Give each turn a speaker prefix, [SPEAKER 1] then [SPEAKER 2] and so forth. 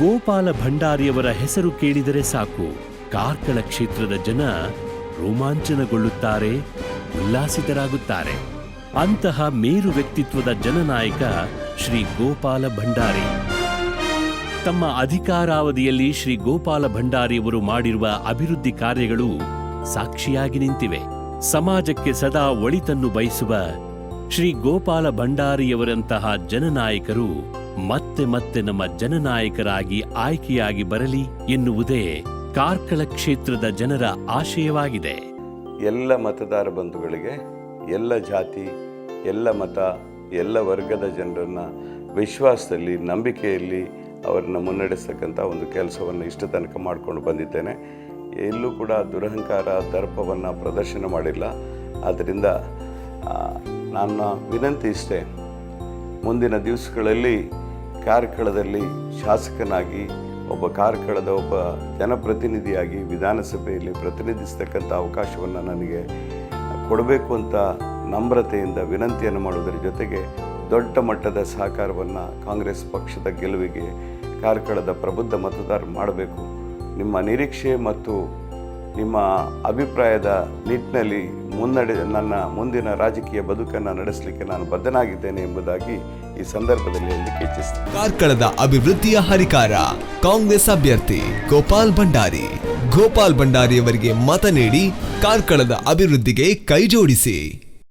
[SPEAKER 1] ಗೋಪಾಲ ಭಂಡಾರಿಯವರ ಹೆಸರು ಕೇಳಿದರೆ ಸಾಕು, ಕಾರ್ಕಳ ಕ್ಷೇತ್ರದ ಜನ ರೋಮಾಂಚನಗೊಳ್ಳುತ್ತಾರೆ, ಉಲ್ಲಾಸಿತರಾಗುತ್ತಾರೆ. ಅಂತಹ ಮೇರು ವ್ಯಕ್ತಿತ್ವದ ಜನನಾಯಕ ಶ್ರೀ ಗೋಪಾಲ ಭಂಡಾರಿ. ತಮ್ಮ ಅಧಿಕಾರಾವಧಿಯಲ್ಲಿ ಶ್ರೀ ಗೋಪಾಲ ಭಂಡಾರಿಯವರು ಮಾಡಿರುವ ಅಭಿವೃದ್ಧಿ ಕಾರ್ಯಗಳು ಸಾಕ್ಷಿಯಾಗಿ ನಿಂತಿವೆ. ಸಮಾಜಕ್ಕೆ ಸದಾ ಒಳಿತನ್ನು ಬಯಸುವ ಶ್ರೀ ಗೋಪಾಲ ಭಂಡಾರಿಯವರಂತಹ ಜನನಾಯಕರು ಮತ್ತೆ ಮತ್ತೆ ನಮ್ಮ ಜನನಾಯಕರಾಗಿ ಆಯ್ಕೆಯಾಗಿ ಬರಲಿ ಎನ್ನುವುದೇ ಕಾರ್ಕಳ ಕ್ಷೇತ್ರದ ಜನರ ಆಶಯವಾಗಿದೆ.
[SPEAKER 2] ಎಲ್ಲ ಮತದಾರ ಬಂಧುಗಳಿಗೆ, ಎಲ್ಲ ಜಾತಿ, ಎಲ್ಲ ಮತ, ಎಲ್ಲ ವರ್ಗದ ಜನರನ್ನು ವಿಶ್ವಾಸದಲ್ಲಿ, ನಂಬಿಕೆಯಲ್ಲಿ ಅವರನ್ನ ಮುನ್ನಡೆಸ್ತಕ್ಕಂಥ ಒಂದು ಕೆಲಸವನ್ನು ಇಷ್ಟ ತನಕ ಮಾಡಿಕೊಂಡು ಬಂದಿದ್ದೇನೆ. ಎಲ್ಲೂ ಕೂಡ ದುರಹಂಕಾರ, ದರ್ಪವನ್ನು ಪ್ರದರ್ಶನ ಮಾಡಿಲ್ಲ. ಆದ್ದರಿಂದ ನನ್ನ ವಿನಂತಿ ಇಷ್ಟೇ, ಮುಂದಿನ ದಿವಸಗಳಲ್ಲಿ ಕಾರ್ಕಳದಲ್ಲಿ ಶಾಸಕನಾಗಿ, ಕಾರ್ಕಳದ ಒಬ್ಬ ಜನಪ್ರತಿನಿಧಿಯಾಗಿ ವಿಧಾನಸಭೆಯಲ್ಲಿ ಪ್ರತಿನಿಧಿಸ್ತಕ್ಕಂಥ ಅವಕಾಶವನ್ನು ನನಗೆ ಕೊಡಬೇಕು ಅಂತ ನಮ್ರತೆಯಿಂದ ವಿನಂತಿಯನ್ನು ಮಾಡುವುದರ ಜೊತೆಗೆ ದೊಡ್ಡ ಮಟ್ಟದ ಸಹಕಾರವನ್ನು ಕಾಂಗ್ರೆಸ್ ಪಕ್ಷದ ಗೆಲುವಿಗೆ ಕಾರ್ಕಳದ ಪ್ರಬುದ್ಧ ಮತದಾರರು ಮಾಡಬೇಕು. ನಿಮ್ಮ ನಿರೀಕ್ಷೆ ಮತ್ತು ನಿಮ್ಮ ಅಭಿಪ್ರಾಯದ ನಿಟ್ಟಿನಲ್ಲಿ ನನ್ನ ಮುಂದಿನ ರಾಜಕೀಯ ಬದುಕನ್ನು ನಡೆಸಲಿಕ್ಕೆ ನಾನು ಬದ್ಧನಾಗಿದ್ದೇನೆ ಎಂಬುದಾಗಿ ಈ ಸಂದರ್ಭದಲ್ಲಿ ಹೇಳಲಿಕ್ಕೆ ಇಚ್ಛಿಸುತ್ತೇನೆ.
[SPEAKER 3] ಕಾರ್ಕಳದ ಅಭಿವೃದ್ಧಿಯ ಹರಿಕಾರ ಕಾಂಗ್ರೆಸ್ ಅಭ್ಯರ್ಥಿ ಗೋಪಾಲ್ ಭಂಡಾರಿ. ಗೋಪಾಲ್ ಭಂಡಾರಿಯವರಿಗೆ ಮತ ನೀಡಿ ಕಾರ್ಕಳದ ಅಭಿವೃದ್ಧಿಗೆ ಕೈ ಜೋಡಿಸಿ.